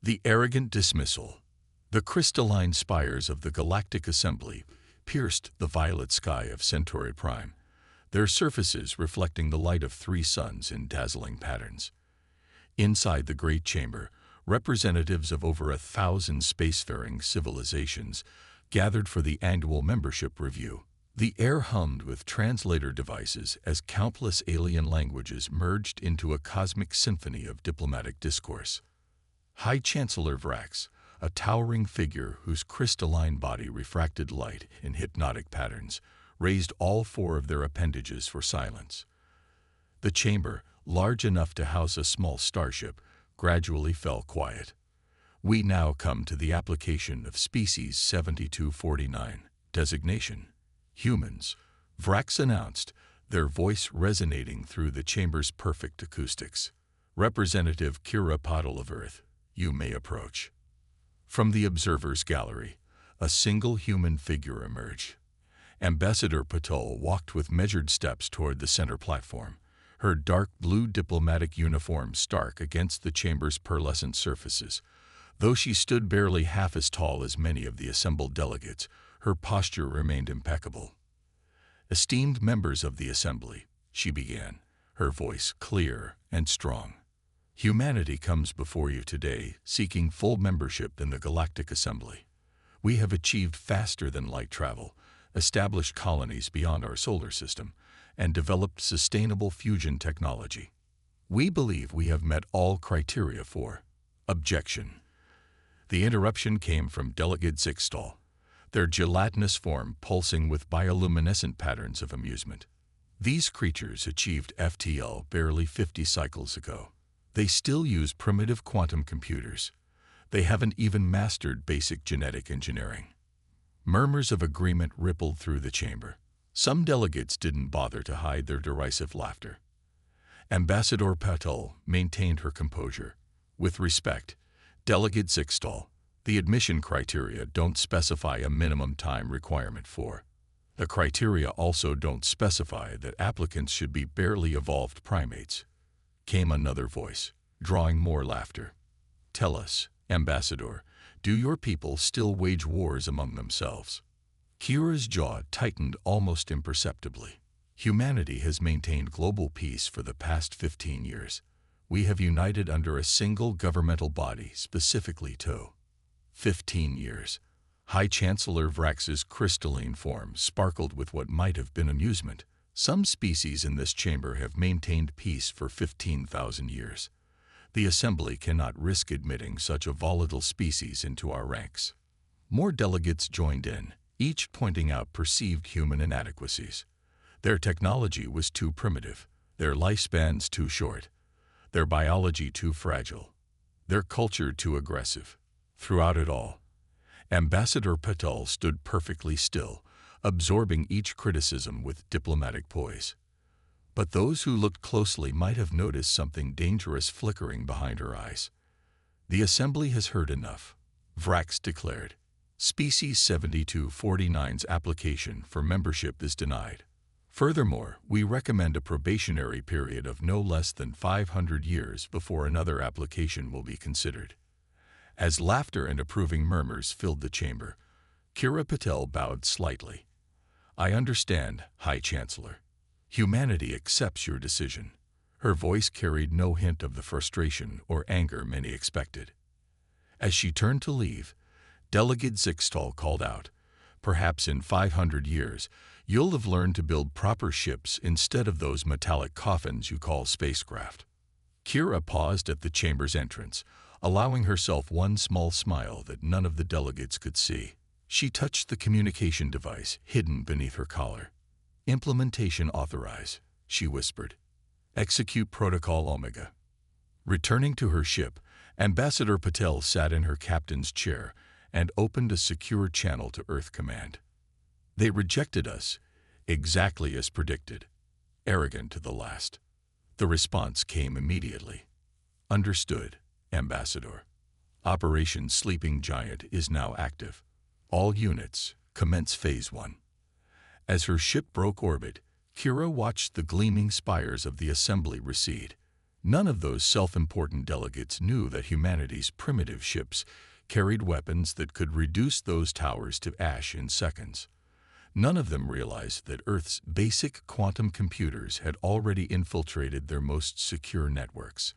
The arrogant dismissal. The crystalline spires of the Galactic Assembly pierced the violet sky of Centauri Prime, their surfaces reflecting the light of 3 suns in dazzling patterns. Inside the Great Chamber, representatives of over 1,000 spacefaring civilizations gathered for the annual membership review. The air hummed with translator devices as countless alien languages merged into a cosmic symphony of diplomatic discourse. High Chancellor Vrax, a towering figure whose crystalline body refracted light in hypnotic patterns, raised all 4 of their appendages for silence. The chamber, large enough to house a small starship, gradually fell quiet. We now come to the application of Species 7249, designation humans, Vrax announced, their voice resonating through the chamber's perfect acoustics. Representative Kira Pottle of Earth, you may approach. From the observer's gallery, a single human figure emerged. Ambassador Patel walked with measured steps toward the center platform, her dark blue diplomatic uniform stark against the chamber's pearlescent surfaces. Though she stood barely half as tall as many of the assembled delegates, her posture remained impeccable. Esteemed members of the Assembly, she began, her voice clear and strong. Humanity comes before you today, seeking full membership in the Galactic Assembly. We have achieved faster-than-light travel, established colonies beyond our solar system, and developed sustainable fusion technology. We believe we have met all criteria for objection. The interruption came from Delegate Zixtal, their gelatinous form pulsing with bioluminescent patterns of amusement. These creatures achieved FTL barely 50 cycles ago. They still use primitive quantum computers. They haven't even mastered basic genetic engineering. Murmurs of agreement rippled through the chamber. Some delegates didn't bother to hide their derisive laughter. Ambassador Patel maintained her composure. With respect, Delegate Zixtal, the admission criteria don't specify a minimum time requirement for. The criteria also don't specify that applicants should be barely evolved primates. Came another voice, drawing more laughter. Tell us, Ambassador, do your people still wage wars among themselves? Kira's jaw tightened almost imperceptibly. Humanity has maintained global peace for the past 15 years. We have united under a single governmental body specifically to 15 years. High Chancellor Vrax's crystalline form sparkled with what might have been amusement. Some species in this chamber have maintained peace for 15,000 years. The Assembly cannot risk admitting such a volatile species into our ranks. More delegates joined in, each pointing out perceived human inadequacies. Their technology was too primitive, their lifespans too short, their biology too fragile, their culture too aggressive. Throughout it all, Ambassador Patel stood perfectly still, absorbing each criticism with diplomatic poise. But those who looked closely might have noticed something dangerous flickering behind her eyes. The Assembly has heard enough, Vrax declared. Species 7249's application for membership is denied. Furthermore, we recommend a probationary period of no less than 500 years before another application will be considered. As laughter and approving murmurs filled the chamber, Kira Patel bowed slightly. I understand, High Chancellor. Humanity accepts your decision. Her voice carried no hint of the frustration or anger many expected. As she turned to leave, Delegate Zixtal called out, perhaps in 500 years, you'll have learned to build proper ships instead of those metallic coffins you call spacecraft. Kira paused at the chamber's entrance, allowing herself one small smile that none of the delegates could see. She touched the communication device hidden beneath her collar. Implementation authorized, she whispered. Execute Protocol Omega. Returning to her ship, Ambassador Patel sat in her captain's chair and opened a secure channel to Earth Command. They rejected us, exactly as predicted. Arrogant to the last. The response came immediately. Understood, Ambassador. Operation Sleeping Giant is now active. All units, commence Phase 1. As her ship broke orbit, Kira watched the gleaming spires of the Assembly recede. None of those self-important delegates knew that humanity's primitive ships carried weapons that could reduce those towers to ash in seconds. None of them realized that Earth's basic quantum computers had already infiltrated their most secure networks.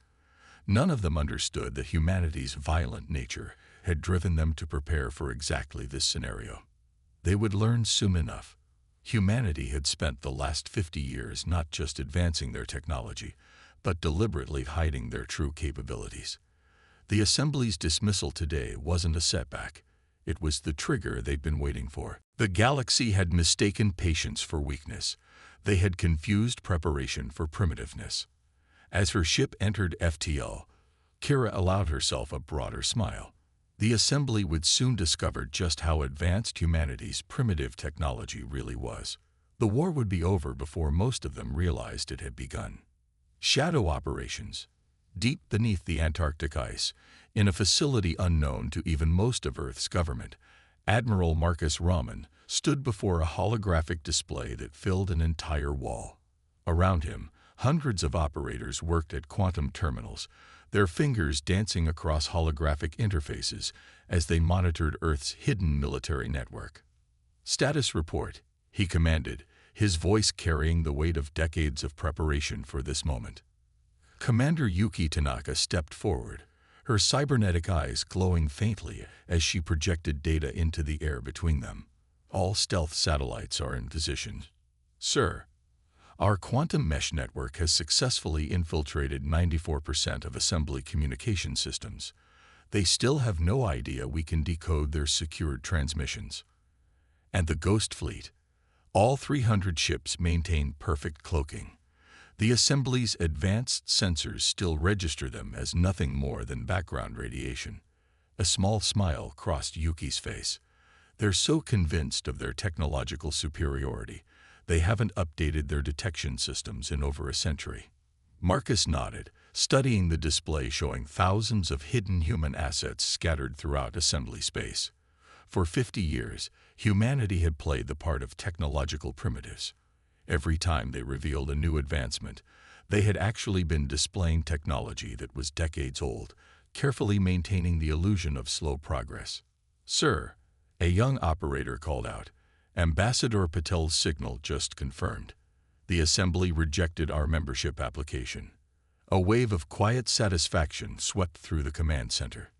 None of them understood that humanity's violent nature had driven them to prepare for exactly this scenario. They would learn soon enough. Humanity had spent the last 50 years not just advancing their technology, but deliberately hiding their true capabilities. The Assembly's dismissal today wasn't a setback. It was the trigger they'd been waiting for. The galaxy had mistaken patience for weakness. They had confused preparation for primitiveness. As her ship entered FTL, Kira allowed herself a broader smile. The Assembly would soon discover just how advanced humanity's primitive technology really was. The war would be over before most of them realized it had begun. Shadow operations. Deep beneath the Antarctic ice, in a facility unknown to even most of Earth's government, Admiral Marcus Rahman stood before a holographic display that filled an entire wall. Around him, hundreds of operators worked at quantum terminals, their fingers dancing across holographic interfaces as they monitored Earth's hidden military network. "Status report," he commanded, his voice carrying the weight of decades of preparation for this moment. Commander Yuki Tanaka stepped forward, her cybernetic eyes glowing faintly as she projected data into the air between them. "All stealth satellites are in position. Sir, our quantum mesh network has successfully infiltrated 94% of Assembly communication systems. They still have no idea we can decode their secured transmissions. And the Ghost Fleet. All 300 ships maintain perfect cloaking. The Assembly's advanced sensors still register them as nothing more than background radiation." A small smile crossed Yuki's face. "They're so convinced of their technological superiority, they haven't updated their detection systems in over a century." Marcus nodded, studying the display showing thousands of hidden human assets scattered throughout Assembly space. For 50 years, humanity had played the part of technological primitives. Every time they revealed a new advancement, they had actually been displaying technology that was decades old, carefully maintaining the illusion of slow progress. "Sir," a young operator called out, "Ambassador Patel's signal just confirmed. The Assembly rejected our membership application." A wave of quiet satisfaction swept through the command center.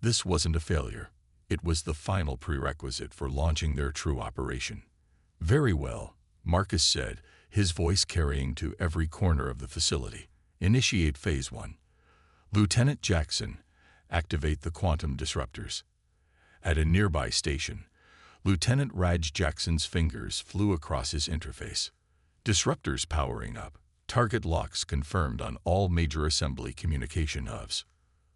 This wasn't a failure. It was the final prerequisite for launching their true operation. "Very well," Marcus said, his voice carrying to every corner of the facility. "Initiate Phase 1. Lieutenant Jackson, activate the quantum disruptors." At a nearby station, Lieutenant Raj Jackson's fingers flew across his interface. Disruptors powering up. Target locks confirmed on all major Assembly communication hubs.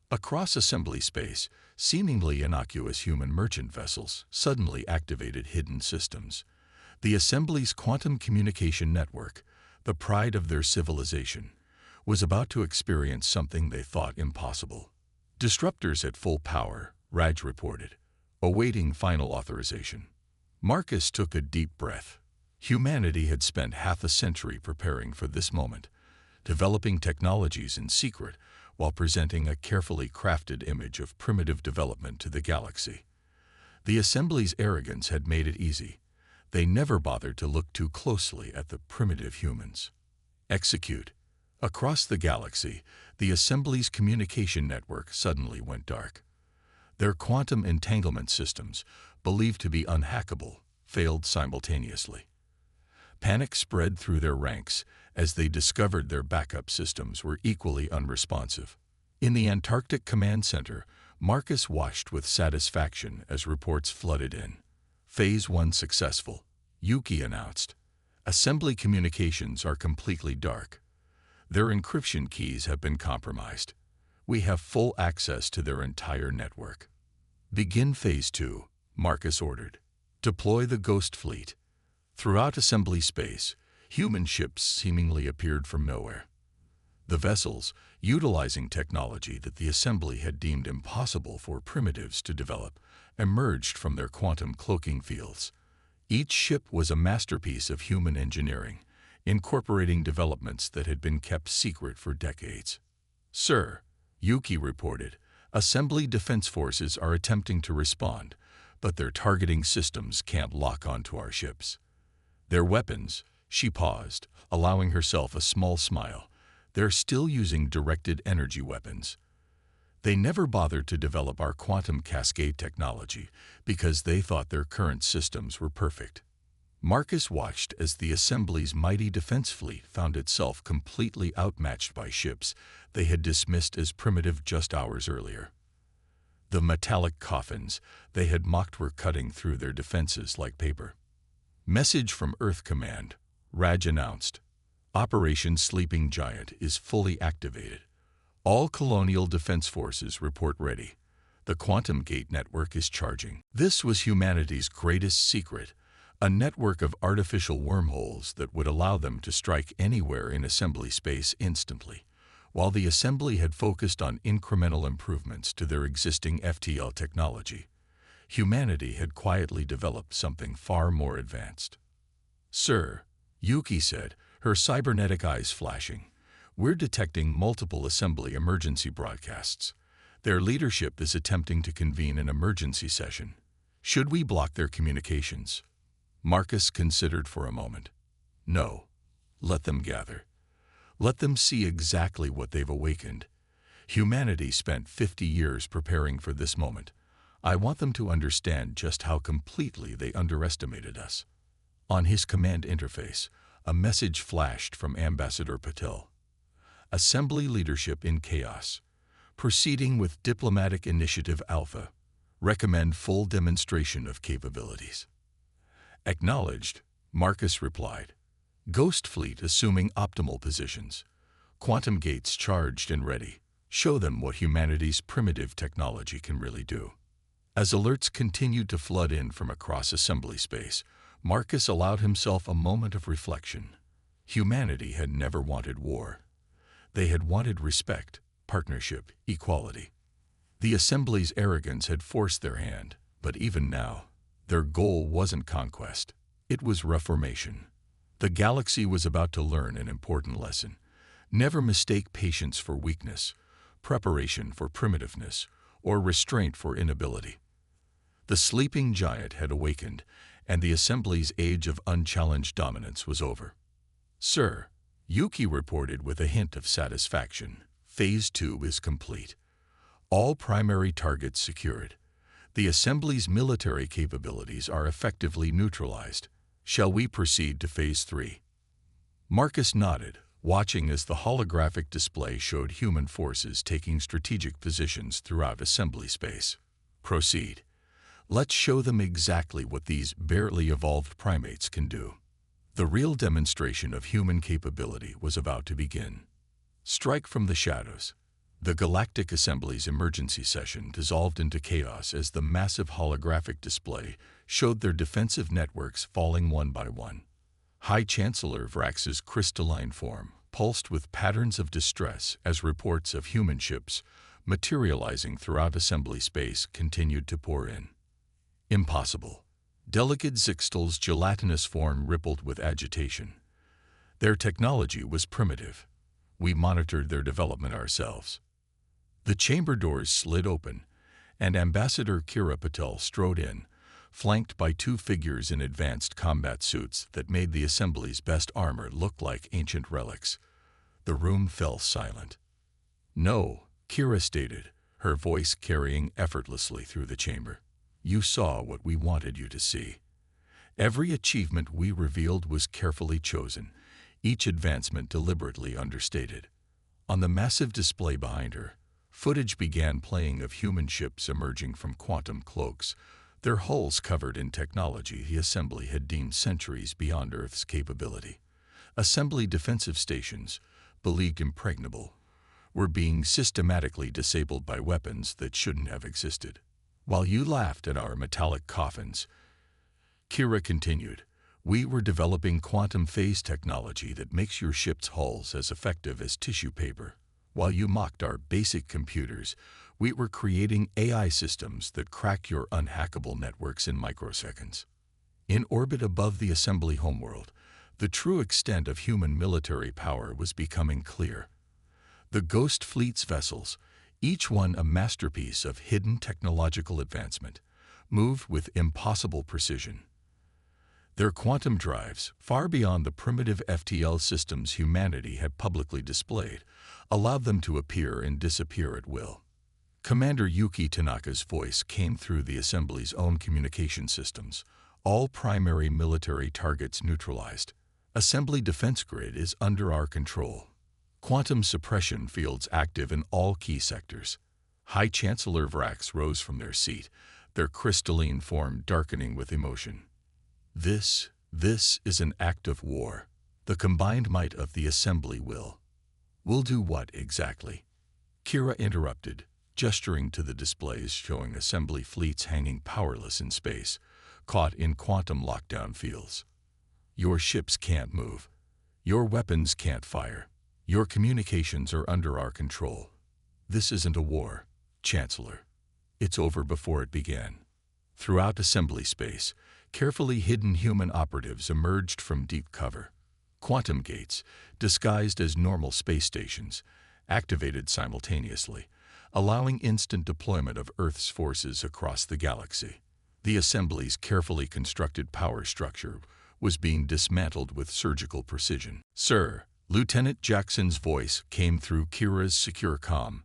Across Assembly space, seemingly innocuous human merchant vessels suddenly activated hidden systems. The Assembly's quantum communication network, the pride of their civilization, was about to experience something they thought impossible. "Disruptors at full power," Raj reported, awaiting final authorization. Marcus took a deep breath. Humanity had spent half a century preparing for this moment, developing technologies in secret while presenting a carefully crafted image of primitive development to the galaxy. The Assembly's arrogance had made it easy. They never bothered to look too closely at the primitive humans. "Execute." Across the galaxy, the Assembly's communication network suddenly went dark. Their quantum entanglement systems, believed to be unhackable, failed simultaneously. Panic spread through their ranks as they discovered their backup systems were equally unresponsive. In the Antarctic Command Center, Marcus watched with satisfaction as reports flooded in. "Phase 1 successful," Yuki announced. "Assembly communications are completely dark. Their encryption keys have been compromised. We have full access to their entire network." "Begin Phase 2, Marcus ordered. "Deploy the Ghost Fleet." Throughout Assembly space, human ships seemingly appeared from nowhere. The vessels, utilizing technology that the Assembly had deemed impossible for primitives to develop, emerged from their quantum cloaking fields. Each ship was a masterpiece of human engineering, incorporating developments that had been kept secret for decades. Sir, Yuki reported, assembly defense forces are attempting to respond, but their targeting systems can't lock onto our ships. Their weapons, she paused, allowing herself a small smile. They're still using directed energy weapons. They never bothered to develop our quantum cascade technology because they thought their current systems were perfect. Marcus watched as the Assembly's mighty defense fleet found itself completely outmatched by ships they had dismissed as primitive just hours earlier. The metallic coffins they had mocked were cutting through their defenses like paper. Message from Earth Command, Raj announced. Operation Sleeping Giant is fully activated. All colonial defense forces report ready. The Quantum Gate network is charging. This was humanity's greatest secret, a network of artificial wormholes that would allow them to strike anywhere in assembly space instantly. While the assembly had focused on incremental improvements to their existing FTL technology, humanity had quietly developed something far more advanced. Sir, Yuki said, her cybernetic eyes flashing, we're detecting multiple assembly emergency broadcasts. Their leadership is attempting to convene an emergency session. Should we block their communications? Marcus considered for a moment. No. Let them gather. Let them see exactly what they've awakened. Humanity spent 50 years preparing for this moment. I want them to understand just how completely they underestimated us. On his command interface, a message flashed from Ambassador Patel. Assembly leadership in chaos. Proceeding with Diplomatic Initiative Alpha. Recommend full demonstration of capabilities. Acknowledged, Marcus replied. Ghost Fleet assuming optimal positions. Quantum gates charged and ready. Show them what humanity's primitive technology can really do. As alerts continued to flood in from across assembly space, Marcus allowed himself a moment of reflection. Humanity had never wanted war. They had wanted respect, partnership, equality. The assembly's arrogance had forced their hand, but even now, their goal wasn't conquest. It was reformation. The galaxy was about to learn an important lesson. Never mistake patience for weakness, preparation for primitiveness, or restraint for inability. The sleeping giant had awakened, and the assembly's age of unchallenged dominance was over. Sir, Yuki reported with a hint of satisfaction, Phase 2 is complete. All primary targets secured. The assembly's military capabilities are effectively neutralized. Shall we proceed to Phase 3? Marcus nodded, watching as the holographic display showed human forces taking strategic positions throughout assembly space. Proceed. Let's show them exactly what these barely evolved primates can do. The real demonstration of human capability was about to begin. Strike from the shadows. The Galactic Assembly's emergency session dissolved into chaos as the massive holographic display showed their defensive networks falling one by one. High Chancellor Vrax's crystalline form pulsed with patterns of distress as reports of human ships materializing throughout assembly space continued to pour in. Impossible. Delicate Zixtal's gelatinous form rippled with agitation. Their technology was primitive. We monitored their development ourselves. The chamber doors slid open, and Ambassador Kira Patel strode in, flanked by two figures in advanced combat suits that made the assembly's best armor look like ancient relics. The room fell silent. No, Kira stated, her voice carrying effortlessly through the chamber. You saw what we wanted you to see. Every achievement we revealed was carefully chosen, each advancement deliberately understated. On the massive display behind her, footage began playing of human ships emerging from quantum cloaks, their hulls covered in technology the Assembly had deemed centuries beyond Earth's capability. Assembly defensive stations, beleaguered impregnable, were being systematically disabled by weapons that shouldn't have existed. While you laughed at our metallic coffins, Kira continued, we were developing quantum phase technology that makes your ship's hulls as effective as tissue paper. While you mocked our basic computers, we were creating AI systems that crack your unhackable networks in microseconds. In orbit above the assembly homeworld, the true extent of human military power was becoming clear. The Ghost Fleet's vessels, each one a masterpiece of hidden technological advancement, moved with impossible precision. Their quantum drives, far beyond the primitive FTL systems humanity had publicly displayed, allowed them to appear and disappear at will. Commander Yuki Tanaka's voice came through the assembly's own communication systems. All primary military targets neutralized. Assembly defense grid is under our control. Quantum suppression fields active in all key sectors. High Chancellor Vrax rose from their seat, their crystalline form darkening with emotion. This is an act of war. The combined might of the Assembly will do what exactly? Kira interrupted, gesturing to the displays showing Assembly fleets hanging powerless in space, caught in quantum lockdown fields. Your ships can't move. Your weapons can't fire. Your communications are under our control. This isn't a war, Chancellor. It's over before it began. Throughout Assembly space, carefully hidden human operatives emerged from deep cover. Quantum gates, disguised as normal space stations, activated simultaneously, allowing instant deployment of Earth's forces across the galaxy. The Assembly's carefully constructed power structure was being dismantled with surgical precision. Sir, Lieutenant Jackson's voice came through Kira's secure comm.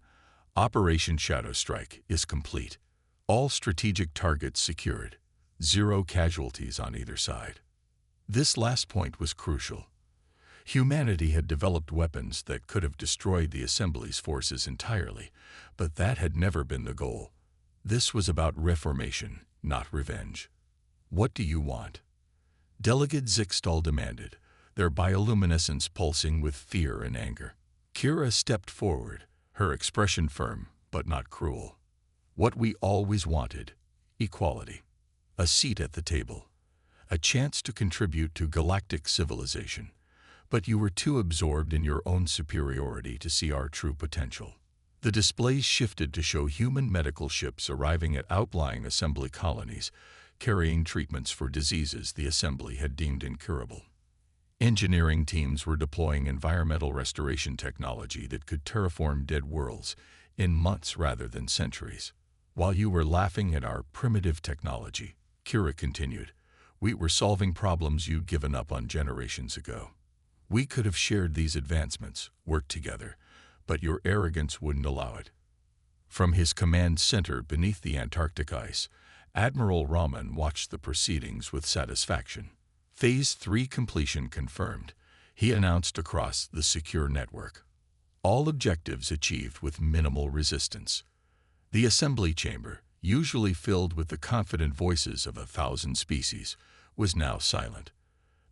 Operation Shadow Strike is complete. All strategic targets secured. 0 casualties on either side. This last point was crucial. Humanity had developed weapons that could have destroyed the Assembly's forces entirely, but that had never been the goal. This was about reformation, not revenge. What do you want? Delegate Zixtal demanded, their bioluminescence pulsing with fear and anger. Kira stepped forward, her expression firm but not cruel. What we always wanted, equality. A seat at the table. A chance to contribute to galactic civilization. But you were too absorbed in your own superiority to see our true potential. The displays shifted to show human medical ships arriving at outlying Assembly colonies, carrying treatments for diseases the Assembly had deemed incurable. Engineering teams were deploying environmental restoration technology that could terraform dead worlds in months rather than centuries. While you were laughing at our primitive technology, Kira continued, we were solving problems you'd given up on generations ago. We could have shared these advancements, worked together, but your arrogance wouldn't allow it. From his command center beneath the Antarctic ice, Admiral Rahman watched the proceedings with satisfaction. Phase 3 completion confirmed, he announced across the secure network. All objectives achieved with minimal resistance. The assembly chamber, usually filled with the confident voices of 1,000 species, was now silent.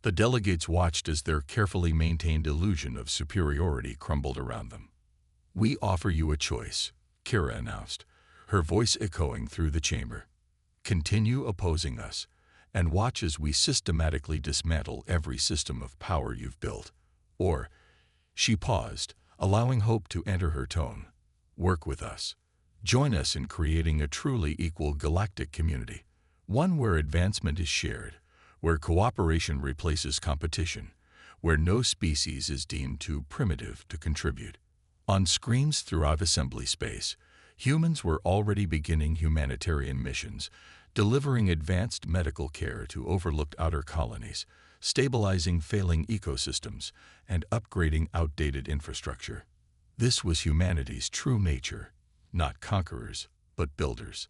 The delegates watched as their carefully maintained illusion of superiority crumbled around them. We offer you a choice, Kira announced, her voice echoing through the chamber. Continue opposing us, and watch as we systematically dismantle every system of power you've built. Or, she paused, allowing hope to enter her tone. Work with us. Join us in creating a truly equal galactic community, one where advancement is shared, where cooperation replaces competition, where no species is deemed too primitive to contribute. On screens throughout assembly space, humans were already beginning humanitarian missions, delivering advanced medical care to overlooked outer colonies, stabilizing failing ecosystems, and upgrading outdated infrastructure. This was humanity's true nature, not conquerors, but builders.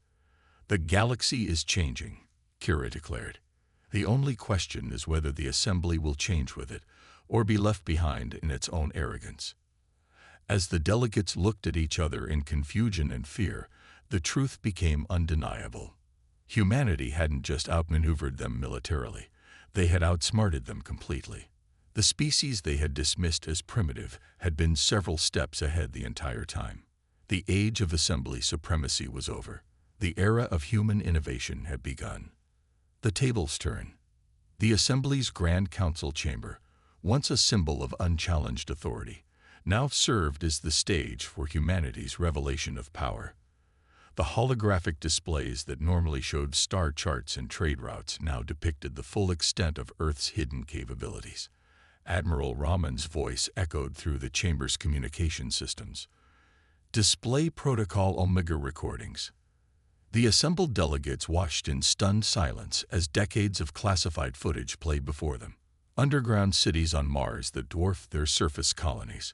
The galaxy is changing, Kira declared. The only question is whether the assembly will change with it, or be left behind in its own arrogance. As the delegates looked at each other in confusion and fear, the truth became undeniable. Humanity hadn't just outmaneuvered them militarily, they had outsmarted them completely. The species they had dismissed as primitive had been several steps ahead the entire time. The age of assembly supremacy was over. The era of human innovation had begun. The tables turn. The assembly's Grand Council chamber, once a symbol of unchallenged authority, now served as the stage for humanity's revelation of power. The holographic displays that normally showed star charts and trade routes now depicted the full extent of Earth's hidden capabilities. Admiral Rahman's voice echoed through the chamber's communication systems. Display Protocol Omega recordings. The assembled delegates watched in stunned silence as decades of classified footage played before them. Underground cities on Mars that dwarfed their surface colonies.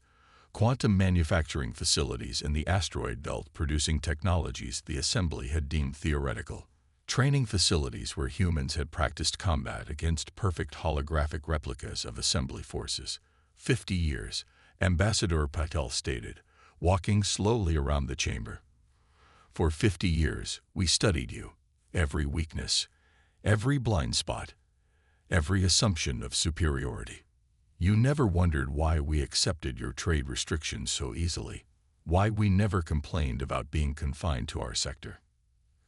Quantum manufacturing facilities in the asteroid belt producing technologies the Assembly had deemed theoretical. Training facilities where humans had practiced combat against perfect holographic replicas of Assembly forces. 50 years, Ambassador Patel stated, walking slowly around the chamber. For 50 years, we studied you. Every weakness, every blind spot, every assumption of superiority. You never wondered why we accepted your trade restrictions so easily, why we never complained about being confined to our sector.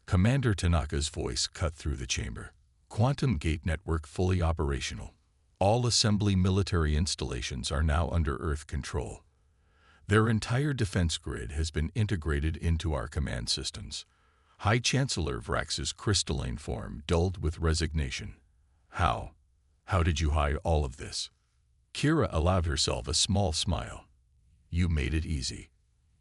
Commander Tanaka's voice cut through the chamber. Quantum Gate Network fully operational. All Assembly military installations are now under Earth control. Their entire defense grid has been integrated into our command systems. High Chancellor Vrax's crystalline form dulled with resignation. How? How did you hide all of this? Kira allowed herself a small smile. You made it easy.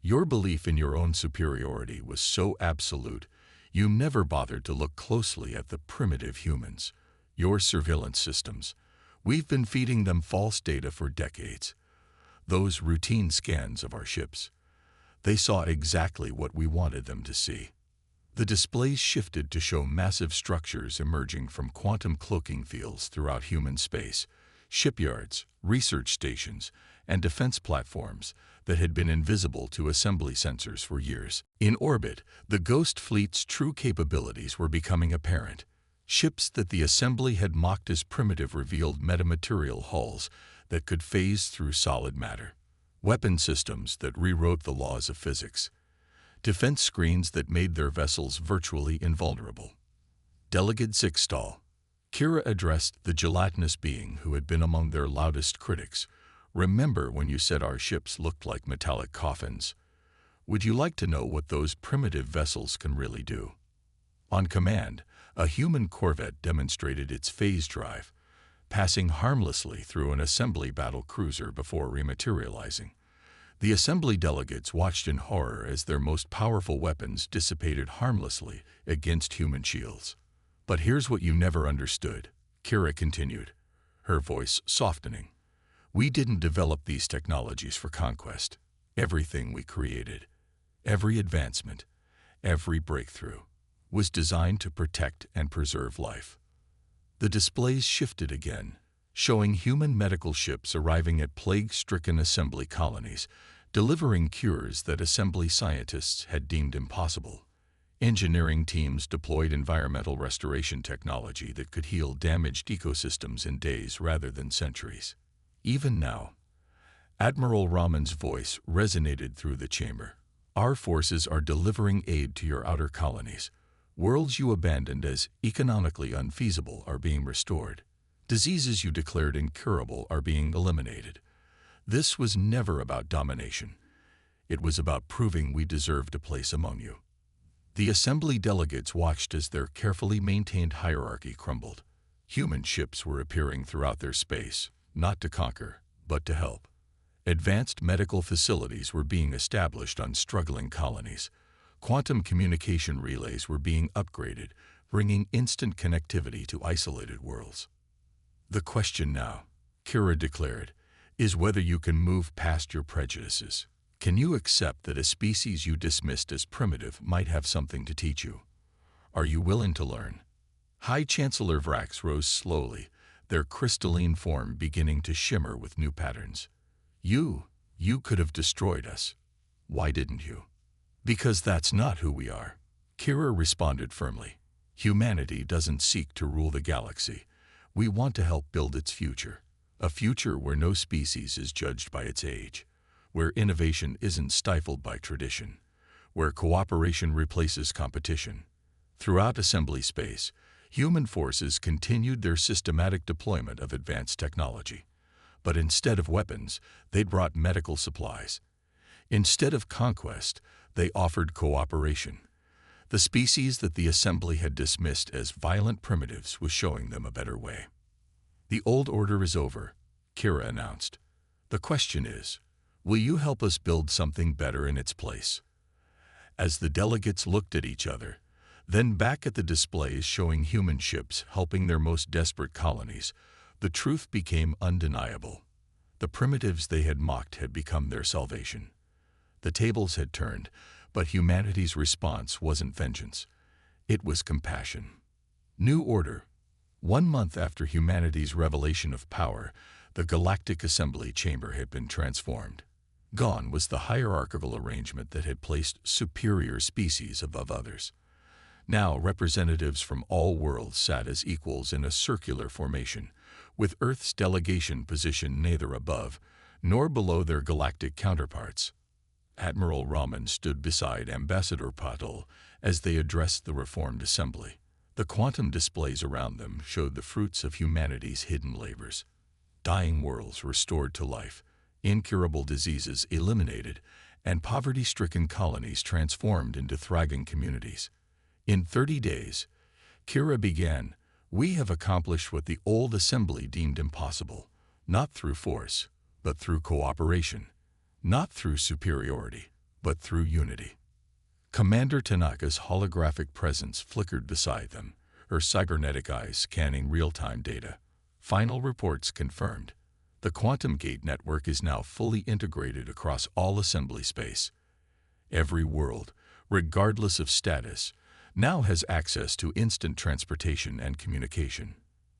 Your belief in your own superiority was so absolute, you never bothered to look closely at the primitive humans, your surveillance systems. We've been feeding them false data for decades. Those routine scans of our ships. They saw exactly what we wanted them to see. The displays shifted to show massive structures emerging from quantum cloaking fields throughout human space, shipyards, research stations, and defense platforms that had been invisible to Assembly sensors for years. In orbit, the Ghost Fleet's true capabilities were becoming apparent. Ships that the Assembly had mocked as primitive revealed metamaterial hulls that could phase through solid matter. Weapon systems that rewrote the laws of physics. Defense screens that made their vessels virtually invulnerable. Delegate Sixtal. Kira addressed the gelatinous being who had been among their loudest critics. Remember when you said our ships looked like metallic coffins? Would you like to know what those primitive vessels can really do? On command, a human corvette demonstrated its phase drive, passing harmlessly through an Assembly battle cruiser before rematerializing. The Assembly delegates watched in horror as their most powerful weapons dissipated harmlessly against human shields. But here's what you never understood, Kira continued, her voice softening. We didn't develop these technologies for conquest. Everything we created, every advancement, every breakthrough, was designed to protect and preserve life. The displays shifted again, showing human medical ships arriving at plague-stricken Assembly colonies, delivering cures that Assembly scientists had deemed impossible. Engineering teams deployed environmental restoration technology that could heal damaged ecosystems in days rather than centuries. Even now, Admiral Rahman's voice resonated through the chamber. Our forces are delivering aid to your outer colonies. Worlds you abandoned as economically unfeasible are being restored. Diseases you declared incurable are being eliminated. This was never about domination. It was about proving we deserved a place among you. The Assembly delegates watched as their carefully maintained hierarchy crumbled. Human ships were appearing throughout their space, not to conquer, but to help. Advanced medical facilities were being established on struggling colonies. Quantum communication relays were being upgraded, bringing instant connectivity to isolated worlds. The question now, Kira declared, is whether you can move past your prejudices. Can you accept that a species you dismissed as primitive might have something to teach you? Are you willing to learn? High Chancellor Vrax rose slowly, their crystalline form beginning to shimmer with new patterns. You could have destroyed us. Why didn't you? Because that's not who we are. Kira responded firmly. Humanity doesn't seek to rule the galaxy. We want to help build its future. A future where no species is judged by its age, where innovation isn't stifled by tradition, where cooperation replaces competition. Throughout Assembly space, human forces continued their systematic deployment of advanced technology. But instead of weapons, they brought medical supplies. Instead of conquest, they offered cooperation. The species that the Assembly had dismissed as violent primitives was showing them a better way. The old order is over, Kira announced. "The question is, will you help us build something better in its place?" As the delegates looked at each other, then back at the displays showing human ships helping their most desperate colonies, the truth became undeniable. The primitives they had mocked had become their salvation. The tables had turned, but humanity's response wasn't vengeance. It was compassion. New order. 1 month after humanity's revelation of power, the Galactic Assembly chamber had been transformed. Gone was the hierarchical arrangement that had placed superior species above others. Now representatives from all worlds sat as equals in a circular formation, with Earth's delegation positioned neither above nor below their galactic counterparts. Admiral Raman stood beside Ambassador Patil as they addressed the reformed assembly. The quantum displays around them showed the fruits of humanity's hidden labors. Dying worlds restored to life, incurable diseases eliminated, and poverty-stricken colonies transformed into thriving communities. In 30 days, Kira began, we have accomplished what the old assembly deemed impossible, not through force, but through cooperation, not through superiority, but through unity. Commander Tanaka's holographic presence flickered beside them, her cybernetic eyes scanning real-time data. Final reports confirmed. The quantum gate network is now fully integrated across all assembly space. Every world, regardless of status, now has access to instant transportation and communication.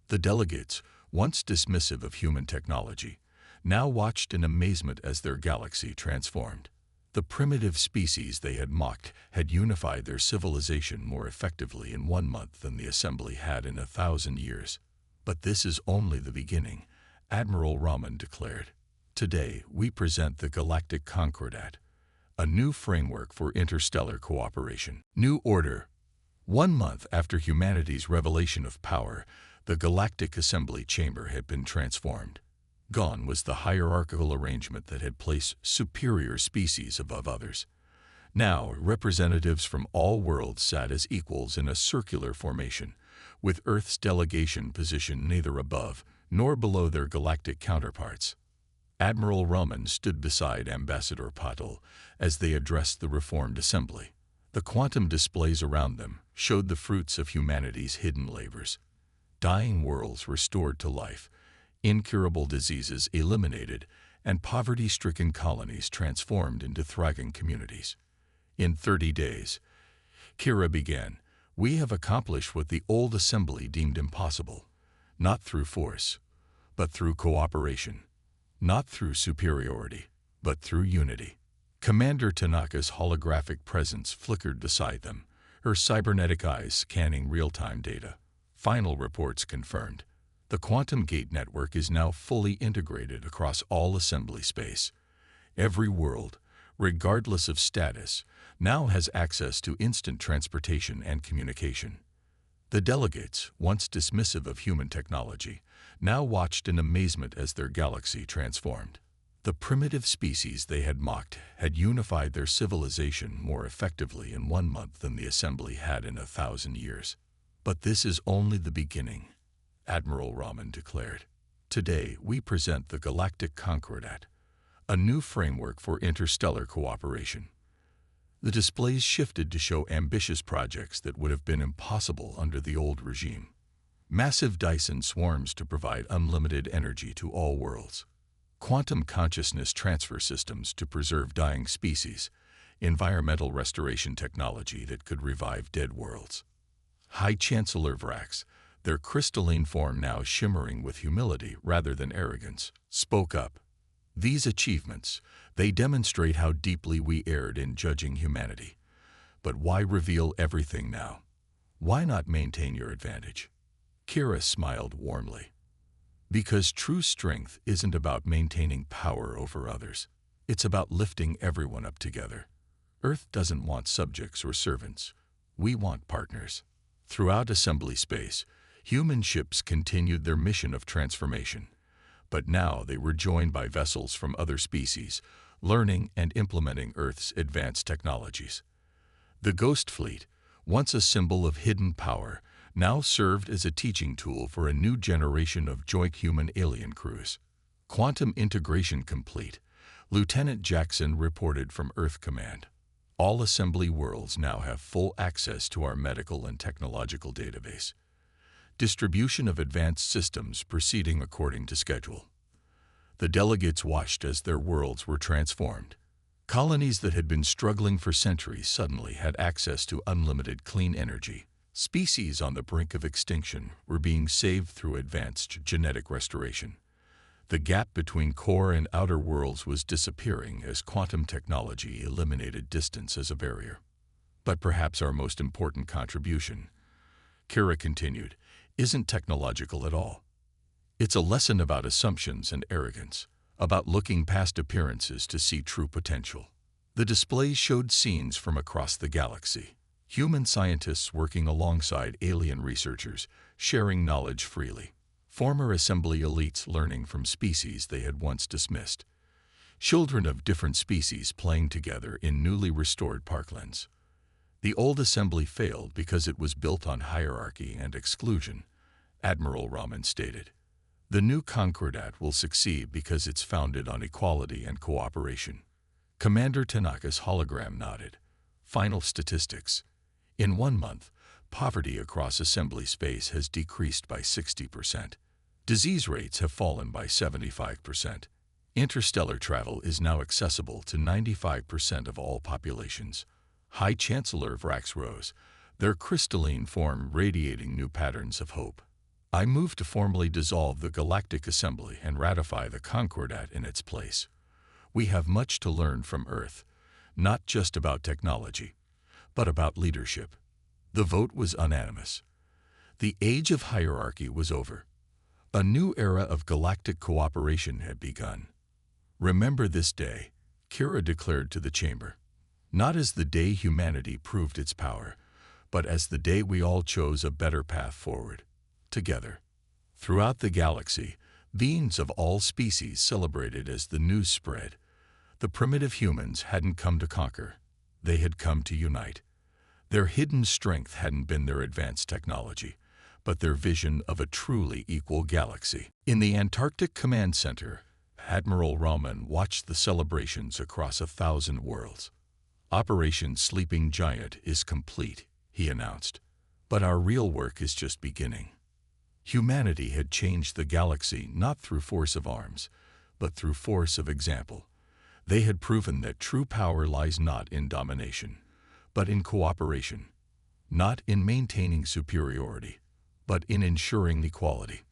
The delegates, once dismissive of human technology, now watched in amazement as their galaxy transformed. The primitive species they had mocked had unified their civilization more effectively in 1 month than the assembly had in 1,000 years. But this is only the beginning, Admiral Raman declared. Today, we present the Galactic Concordat, a new framework for interstellar cooperation. New order. 1 month after humanity's revelation of power, the Galactic Assembly chamber had been transformed. Gone was the hierarchical arrangement that had placed superior species above others. Now, representatives from all worlds sat as equals in a circular formation, with Earth's delegation positioned neither above nor below their galactic counterparts. Admiral Raman stood beside Ambassador Patil as they addressed the reformed assembly. The quantum displays around them showed the fruits of humanity's hidden labors. Dying worlds restored to life, incurable diseases eliminated, and poverty-stricken colonies transformed into thriving communities. In 30 days, Kira began, we have accomplished what the old assembly deemed impossible, not through force, but through cooperation, not through superiority, but through unity. Commander Tanaka's holographic presence flickered beside them, her cybernetic eyes scanning real-time data. Final reports confirmed. The quantum gate network is now fully integrated across all assembly space. Every world, regardless of status, now has access to instant transportation and communication. The delegates, once dismissive of human technology, now watched in amazement as their galaxy transformed. The primitive species they had mocked had unified their civilization more effectively in 1 month than the assembly had in 1,000 years. But this is only the beginning, Admiral Raman declared. Today, we present the Galactic Concordat, a new framework for interstellar cooperation. The displays shifted to show ambitious projects that would have been impossible under the old regime. Massive Dyson swarms to provide unlimited energy to all worlds. Quantum consciousness transfer systems to preserve dying species. Environmental restoration technology that could revive dead worlds. High Chancellor Vrax, their crystalline form now shimmering with humility rather than arrogance, spoke up. These achievements, they demonstrate how deeply we erred in judging humanity. But why reveal everything now? Why not maintain your advantage? Kira smiled warmly. Because true strength isn't about maintaining power over others. It's about lifting everyone up together. Earth doesn't want subjects or servants. We want partners. Throughout assembly space, human ships continued their mission of transformation. But now they were joined by vessels from other species, learning and implementing Earth's advanced technologies. The Ghost Fleet, once a symbol of hidden power, now served as a teaching tool for a new generation of joint human alien crews. Quantum integration complete. Lieutenant Jackson reported from Earth Command. All assembly worlds now have full access to our medical and technological database. Distribution of advanced systems proceeding according to schedule. The delegates watched as their worlds were transformed. Colonies that had been struggling for centuries suddenly had access to unlimited clean energy. Species on the brink of extinction were being saved through advanced genetic restoration. The gap between core and outer worlds was disappearing as quantum technology eliminated distance as a barrier. But perhaps our most important contribution, Kira continued, isn't technological at all. It's a lesson about assumptions and arrogance, about looking past appearances to see true potential. The displays showed scenes from across the galaxy. Human scientists working alongside alien researchers, sharing knowledge freely. Former assembly elites learning from species they had once dismissed. Children of different species playing together in newly restored parklands. The old assembly failed because it was built on hierarchy and exclusion, Admiral Raman stated. The new Concordat will succeed because it's founded on equality and cooperation. Commander Tanaka's hologram nodded. Final statistics. In 1 month, poverty across assembly space has decreased by 60%. Disease rates have fallen by 75%. Interstellar travel is now accessible to 95% of all populations. High Chancellor Vrax rose, their crystalline form radiating new patterns of hope. I move to formally dissolve the Galactic Assembly and ratify the Concordat in its place. We have much to learn from Earth, not just about technology, but about leadership. The vote was unanimous. The age of hierarchy was over. A new era of galactic cooperation had begun. Remember this day, Kira declared to the chamber. Not as the day humanity proved its power, but as the day we all chose a better path forward, together. Throughout the galaxy, beings of all species celebrated as the news spread. The primitive humans hadn't come to conquer. They had come to unite. Their hidden strength hadn't been their advanced technology, but their vision of a truly equal galaxy. In the Antarctic Command Center, Admiral Raman watched the celebrations across 1,000 worlds. Operation Sleeping Giant is complete, he announced. But our real work is just beginning. Humanity had changed the galaxy not through force of arms, but through force of example. They had proven that true power lies not in domination, but in cooperation. Not in maintaining superiority, but in ensuring equality.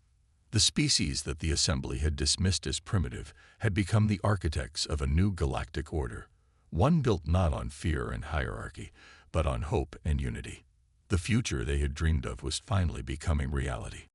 The species that the Assembly had dismissed as primitive had become the architects of a new galactic order. One built not on fear and hierarchy, but on hope and unity. The future they had dreamed of was finally becoming reality.